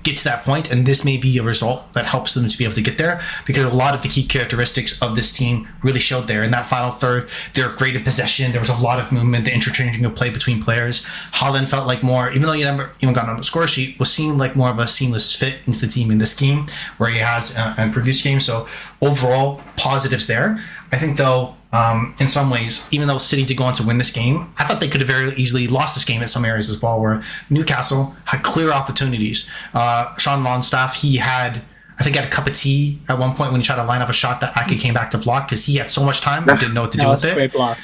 get to that point, and this may be a result that helps them to be able to get there, because a lot of the key characteristics of this team really showed there. In that final third, they're great in possession. There was a lot of movement, the interchanging of play between players. Haaland felt like more, even though he never even got on the score sheet, was seen like more of a seamless fit into the team in this game, where he has in previous games. So overall, positives there. I think, though, in some ways, even though City did go on to win this game, I thought they could have very easily lost this game in some areas as well, where Newcastle had clear opportunities. Sean Longstaff, he had a cup of tea at one point when he tried to line up a shot that Ake came back to block because he had so much time and didn't know what to do with it. Great block.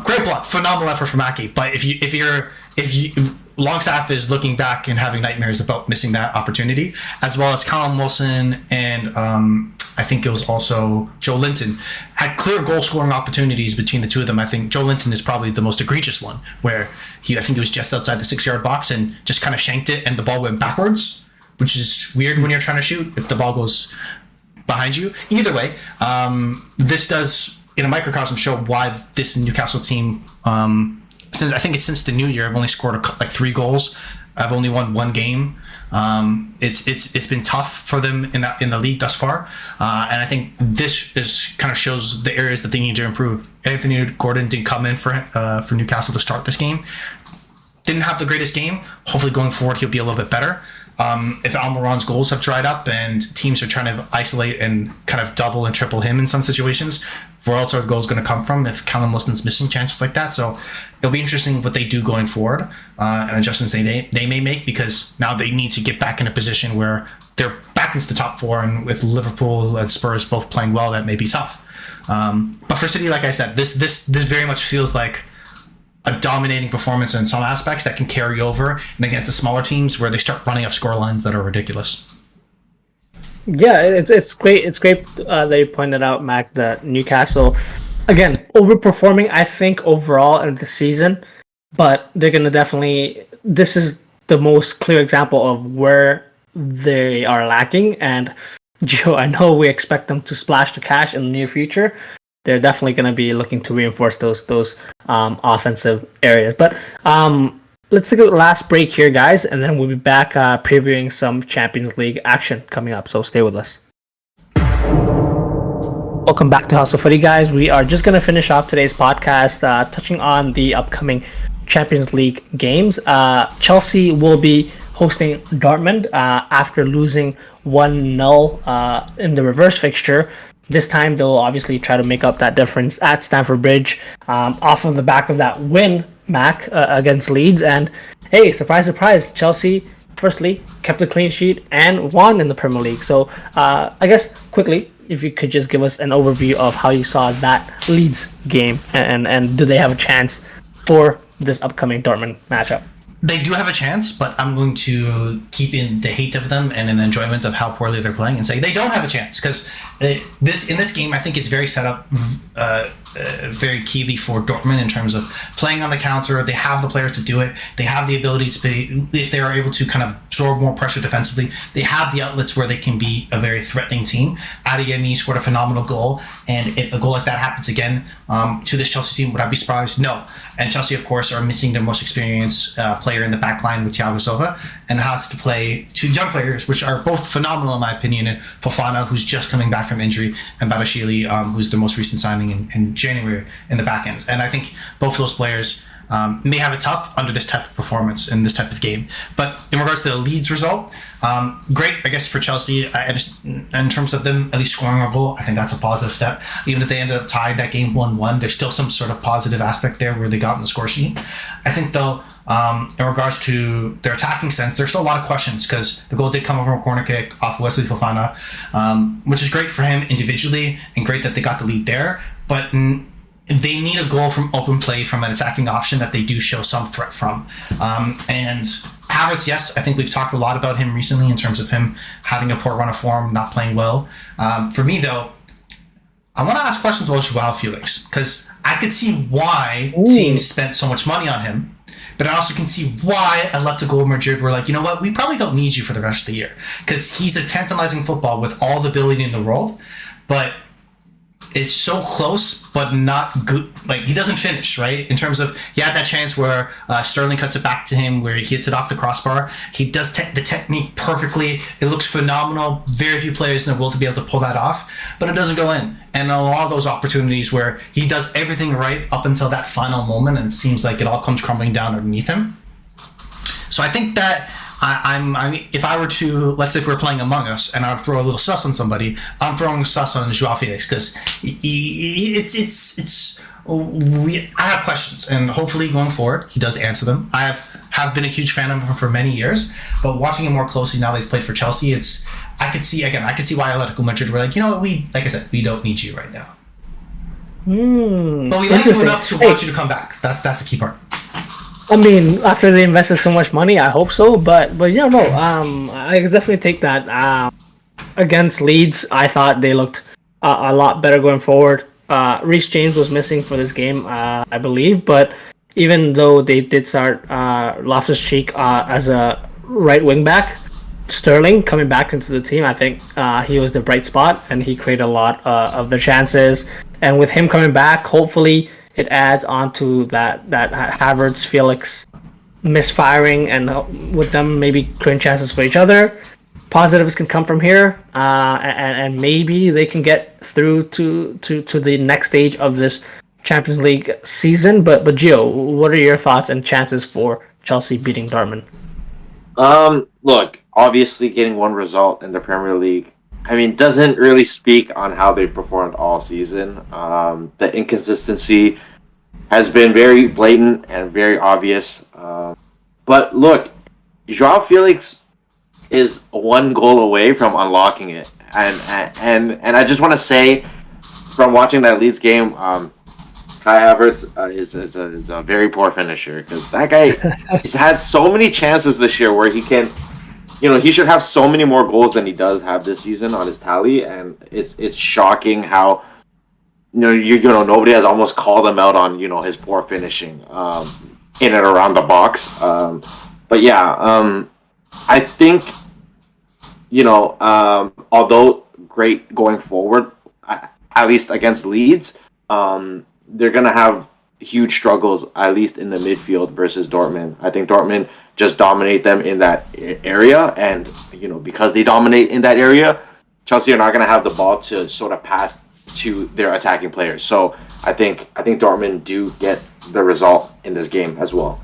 Great block. Phenomenal effort from Ake. But if Longstaff is looking back and having nightmares about missing that opportunity, as well as Callum Wilson and I think it was also Joe Linton, had clear goal scoring opportunities between the two of them. I think Joe Linton is probably the most egregious one, where I think it was just outside the 6-yard box and just kind of shanked it and the ball went backwards, which is weird when you're trying to shoot if the ball goes behind you. Either way, this does, in a microcosm, show why this Newcastle team, since the new year, I've only scored like 3 goals. I've only won 1 game. It's been tough for them in the league thus far, and I think this is kind of shows the areas that they need to improve. Anthony Gordon didn't come in for Newcastle to start this game. Didn't have the greatest game. Hopefully going forward he'll be a little bit better. If Almiron's goals have dried up and teams are trying to isolate and kind of double and triple him in some situations, where else are the goals going to come from if Callum Wilson's missing chances like that? So it'll be interesting what they do going forward and adjustments they may make, because now they need to get back in a position where they're back into the top 4, and with Liverpool and Spurs both playing well, that may be tough. But for City, like I said, this very much feels like a dominating performance in some aspects that can carry over and against the smaller teams where they start running up score lines that are ridiculous. Yeah, it's great. It's great that you pointed out, Mac, that Newcastle, again, overperforming, I think, overall in the season, but they're going to definitely, this is the most clear example of where they are lacking. And Joe, I know we expect them to splash the cash in the near future. They're definitely going to be looking to reinforce those offensive areas. But let's take a last break here, guys, and then we'll be back previewing some Champions League action coming up. So stay with us. Welcome back to Hustle Footy, guys. We are just going to finish off today's podcast touching on the upcoming Champions League games. Chelsea will be hosting Dortmund after losing 1-0 in the reverse fixture. This time, they'll obviously try to make up that difference at Stamford Bridge off of the back of that win, Mac, against Leeds. And hey, surprise, surprise, Chelsea, firstly, kept a clean sheet and won in the Premier League. So I guess, quickly, if you could just give us an overview of how you saw that Leeds game and do they have a chance for this upcoming Dortmund matchup? They do have a chance, but I'm going to keep in the hate of them and an enjoyment of how poorly they're playing and say they don't have a chance, because in this game, I think it's very set up very keyly for Dortmund in terms of playing on the counter. They have the players to do it. They have the ability to be, if they are able to kind of absorb more pressure defensively, they have the outlets where they can be a very threatening team. Adeyemi scored a phenomenal goal, and if a goal like that happens again to this Chelsea team, would I be surprised? No. And Chelsea, of course, are missing their most experienced player in the back line with Thiago Silva, and has to play 2 young players, which are both phenomenal in my opinion, and Fofana, who's just coming back from injury, and Badashili, who's the most recent signing in January in the back end. And I think both of those players may have it tough under this type of performance in this type of game. But in regards to the Leeds result, great, I guess, for Chelsea. In terms of them at least scoring a goal, I think that's a positive step. Even if they ended up tied that game 1-1, there's still some sort of positive aspect there where they got in the score sheet. I think, though, in regards to their attacking sense, there's still a lot of questions because the goal did come from a corner kick off Wesley Fofana, which is great for him individually and great that they got the lead there. But they need a goal from open play from an attacking option that they do show some threat from. And Havertz, yes, I think we've talked a lot about him recently in terms of him having a poor run of form, not playing well. For me, though, I want to ask questions about Joao Felix because I could see why teams spent so much money on him. But I also can see why Atletico Madrid were like, you know what, we probably don't need you for the rest of the year. Because he's a tantalizing football with all the ability in the world, but it's so close, but not good. Like, he doesn't finish, right? In terms of, he had that chance where Sterling cuts it back to him, where he hits it off the crossbar. He does the technique perfectly. It looks phenomenal. Very few players in the world to be able to pull that off, but it doesn't go in. And a lot of those opportunities where he does everything right up until that final moment, and it seems like it all comes crumbling down underneath him. So I think that if I were to, let's say if we're playing Among Us and I would throw a little sus on somebody, I'm throwing sus on Joao Felix because I have questions, and hopefully going forward he does answer them. I have been a huge fan of him for many years, but watching him more closely now that he's played for Chelsea, I could see why Atletico Madrid were like, you know what, like I said, we don't need you right now. But we like you enough to want you to come back. That's the key part. I mean, after they invested so much money, I hope so. But yeah, no. I could definitely take that. Against Leeds, I thought they looked a lot better going forward. Reece James was missing for this game, I believe. But even though they did start Loftus-Cheek as a right wing back, Sterling coming back into the team, I think he was the bright spot, and he created a lot of the chances. And with him coming back, hopefully it adds on to that Havertz, Felix misfiring, and with them maybe creating chances for each other. Positives can come from here, and maybe they can get through to the next stage of this Champions League season. But Gio, what are your thoughts and chances for Chelsea beating Dortmund? Look, obviously getting one result in the Premier League, I mean, doesn't really speak on how they've performed all season. The inconsistency has been very blatant and very obvious. But look, Joao Felix is one goal away from unlocking it. And I just want to say, from watching that Leeds game, Kai Havertz is a very poor finisher, because that guy has had so many chances this year where he can, he should have so many more goals than he does have this season on his tally, and it's shocking how nobody has almost called him out on his poor finishing in and around the box. But yeah, I think although great going forward, at least against Leeds, they're gonna have huge struggles, at least in the midfield versus Dortmund. I think Dortmund just dominate them in that area, and because they dominate in that area, Chelsea are not gonna have the ball to sort of pass to their attacking players. So I think Dortmund do get the result in this game as well.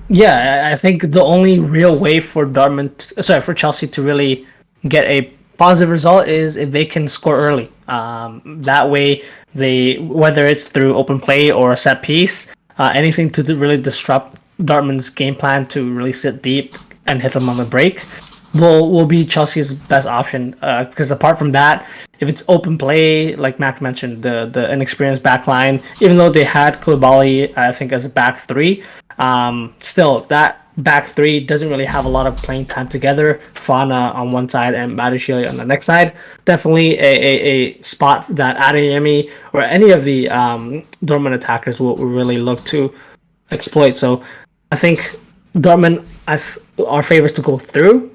Yeah, I think the only real way for for Chelsea to really get a positive result is if they can score early. That way, whether it's through open play or a set piece, anything to really disrupt Dortmund's game plan to really sit deep and hit them on the break will be Chelsea's best option. Because apart from that, if it's open play, like Mac mentioned, the inexperienced back line, even though they had Koulibaly, I think, as a back three, still that back three doesn't really have a lot of playing time together. Fana on one side and Madishile on the next side. Definitely a spot that Adeyemi or any of the Dortmund attackers will really look to exploit. So I think Dortmund are favorites to go through.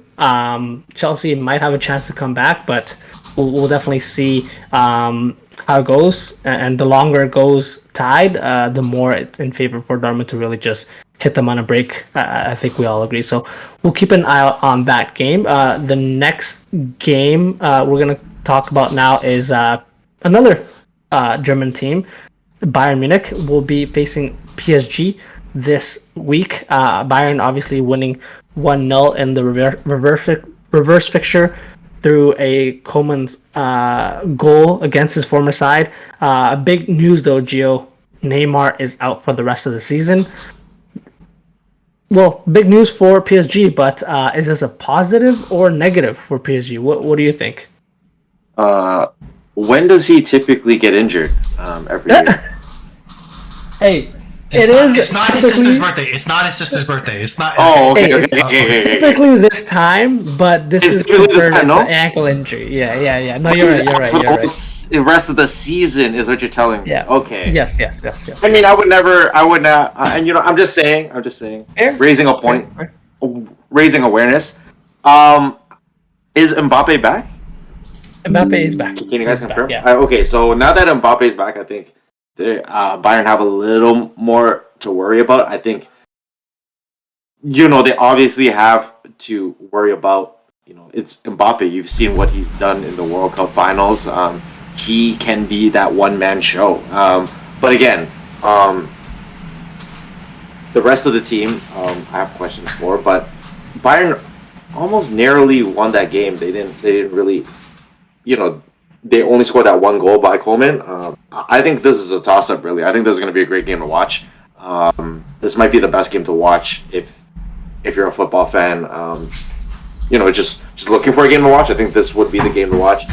Chelsea might have a chance to come back, but we'll definitely see how it goes. And the longer it goes tied, the more it's in favor for Dortmund to really just hit them on a break. I think we all agree. So we'll keep an eye out on that game. The next game we're going to talk about now is another German team. Bayern Munich will be facing PSG this week. Bayern obviously winning 1-0 in the reverse fixture through a Coman's goal against his former side. Big news though, Gio. Neymar is out for the rest of the season. Well, big news for PSG, but is this a positive or negative for PSG? What do you think? When does he typically get injured? Every year. Hey, it's not his sister's birthday. It's not his sister's birthday. It's not. Oh, okay. Typically this time, but this is confirmed it's an ankle injury. Yeah. No, you're right. The rest of the season is what you're telling me. Yeah. Okay. Yes. I mean, I would not. And I'm just saying, Fair. raising a point, raising awareness. Is Mbappe back? Mbappe is back. Can you guys confirm? Yeah. Okay, so now that Mbappe is back, I think Bayern have a little more to worry about. I think, they obviously have to worry about, it's Mbappe. You've seen what he's done in the World Cup finals. He can be that one-man show. But again, the rest of the team, I have questions for. But Bayern almost narrowly won that game. They didn't really, they only scored that one goal by Coleman. I think this is a toss-up, really. I think this is going to be a great game to watch. This might be the best game to watch if you're a football fan. Just looking for a game to watch. I think this would be the game to watch.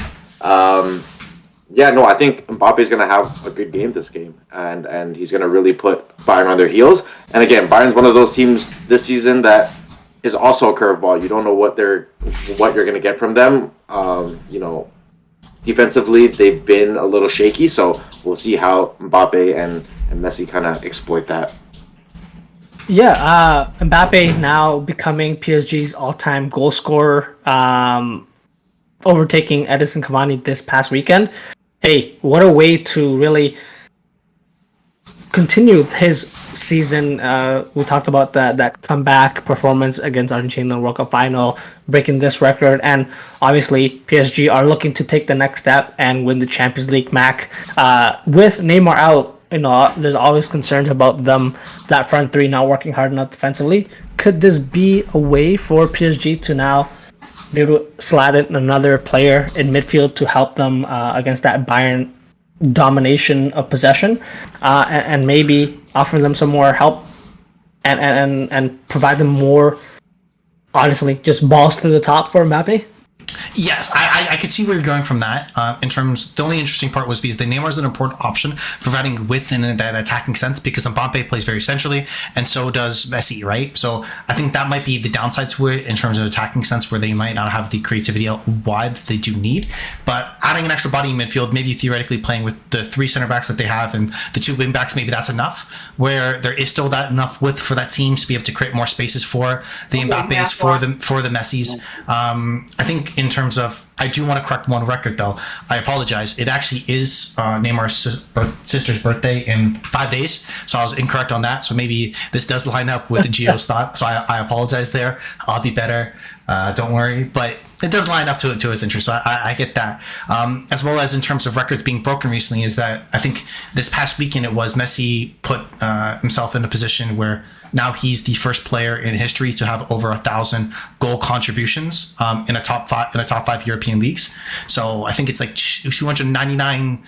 I think Mbappe is going to have a good game this game, and he's going to really put Bayern on their heels. And again, Bayern's one of those teams this season that is also a curveball. You don't know what you're going to get from them. Defensively, they've been a little shaky, so we'll see how Mbappe and Messi kind of exploit that. Yeah, Mbappe now becoming PSG's all-time goal scorer, overtaking Edinson Cavani this past weekend. Hey, what a way to really continue his season. We talked about that comeback performance against Argentina in the World Cup final, breaking this record, and obviously PSG are looking to take the next step and win the Champions League MAC. With Neymar out, there's always concerns about that front three not working hard enough defensively. Could this be a way for PSG to now be able to slide in another player in midfield to help them against that Bayern domination of possession, and maybe offer them some more help and provide them more, honestly, just balls to the top for Mbappe? Yes, I could see where you're going from that. The only interesting part was because the Neymar is an important option, providing width in that attacking sense, because Mbappe plays very centrally, and so does Messi, right? So I think that might be the downside to it in terms of attacking sense, where they might not have the creativity out wide that they do need. But adding an extra body in midfield, maybe theoretically playing with the three center backs that they have and the two wing backs, maybe that's enough, where there is still that enough width for that team to be able to create more spaces for the Mbappes, for the Messis. I think in terms of, I do want to correct one record though. I apologize. It actually is Neymar's sister's birthday in 5 days, so I was incorrect on that. So maybe this does line up with the Gio's thought. So I apologize there. I'll be better. Don't worry. But it does line up to his interest. So I get that. As well as in terms of records being broken recently, is that I think this past weekend it was Messi put himself in a position where now he's the first player in history to have over 1,000 goal contributions in a top five European leagues. So I think it's like 299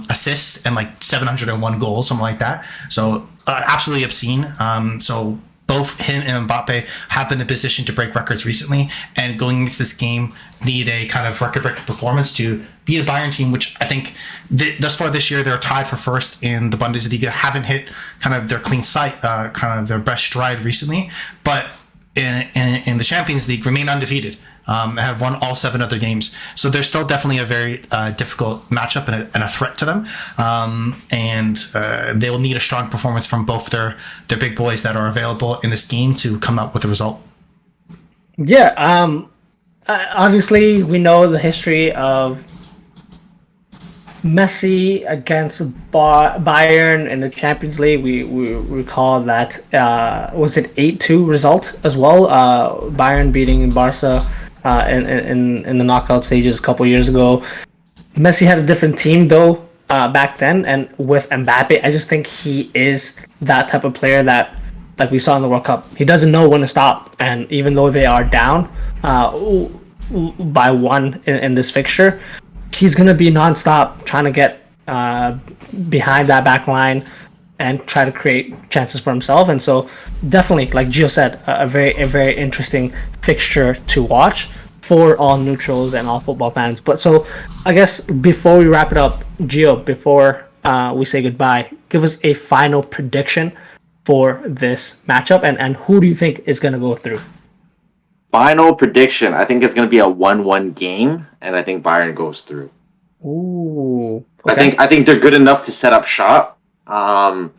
assists and like 701 goals, something like that. So absolutely obscene. So both him and Mbappe have been in a position to break records recently, and going into this game need a kind of record-breaking performance to beat a Bayern team, which I think thus far this year they're tied for first in the Bundesliga, haven't hit kind of their clean sight, kind of their best stride recently, but in the Champions League remain undefeated. Have won all 7 other games, so they're still definitely a very difficult matchup and a threat to them. And they will need a strong performance from both their big boys that are available in this game to come up with a result. Yeah, obviously we know the history of Messi against Bayern in the Champions League. We recall that was it 8-2 result as well. Bayern beating Barca in the knockout stages a couple years ago. Messi had a different team though back then, and with Mbappe, I just think he is that type of player that, like we saw in the World Cup, he doesn't know when to stop. And even though they are down by one in this fixture, he's gonna be nonstop trying to get behind that back line and try to create chances for himself. And so definitely, like Gio said, a very interesting fixture to watch for all neutrals and all football fans. But so I guess before we wrap it up, Gio, before we say goodbye, give us a final prediction for this matchup, and who do you think is going to go through? Final prediction, I think it's going to be a 1-1 game, and I think Bayern goes through. Ooh. Okay. I think they're good enough to set up shop. Apart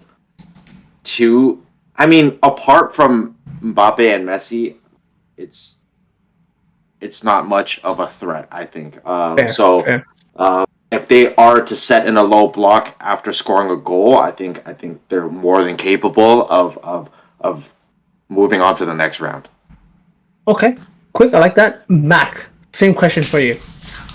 from Mbappe and Messi, it's not much of a threat, I think. Fair. If they are to set in a low block after scoring a goal, I think they're more than capable of moving on to the next round. Okay, quick. I like that. Mac, same question for you.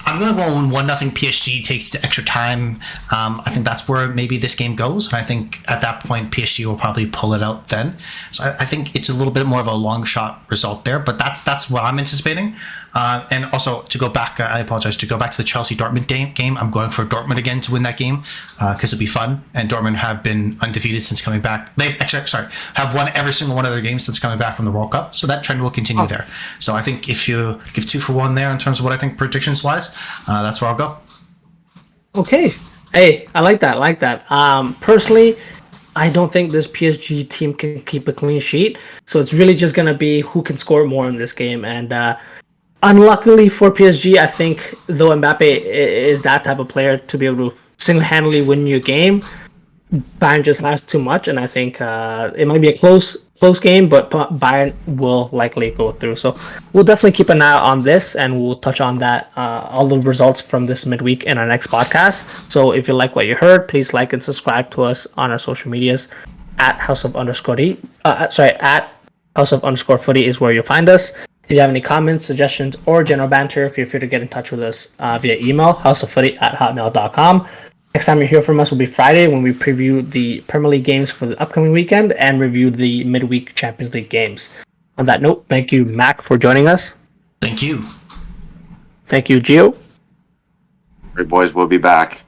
I'm going to go 1-0 PSG, takes to extra time. I think that's where maybe this game goes. And I think at that point, PSG will probably pull it out then. So I think it's a little bit more of a long shot result there, but that's what I'm anticipating. And also to go back, I apologize, to go back to the Chelsea-Dortmund game, I'm going for Dortmund again to win that game because it'll be fun. And Dortmund have been undefeated since coming back. They've have won every single one of their games since coming back from the World Cup. So that trend will continue there. So I think if you give 2 for 1 there in terms of what I think predictions-wise, that's where I'll go. Okay. Hey, I like that. Personally, I don't think this PSG team can keep a clean sheet. So it's really just going to be who can score more in this game. And unluckily for PSG, I think though Mbappe is that type of player to be able to single-handedly win your game, Bayern just has too much. And I think it might be a close game, but Bayern will likely go through. So we'll definitely keep an eye on this, and we'll touch on that, all the results from this midweek in our next podcast. So if you like what you heard, please like and subscribe to us on our social medias at House of @House of _Footy is where you'll find us. If you have any comments, suggestions, or general banter, feel free to get in touch with us via email, houseoffooty@hotmail.com. Next time you hear from us will be Friday when we preview the Premier League games for the upcoming weekend and review the midweek Champions League games. On that note, thank you, Mac, for joining us. Thank you. Thank you, Gio. Great boys, we'll be back.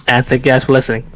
And thank you guys for listening.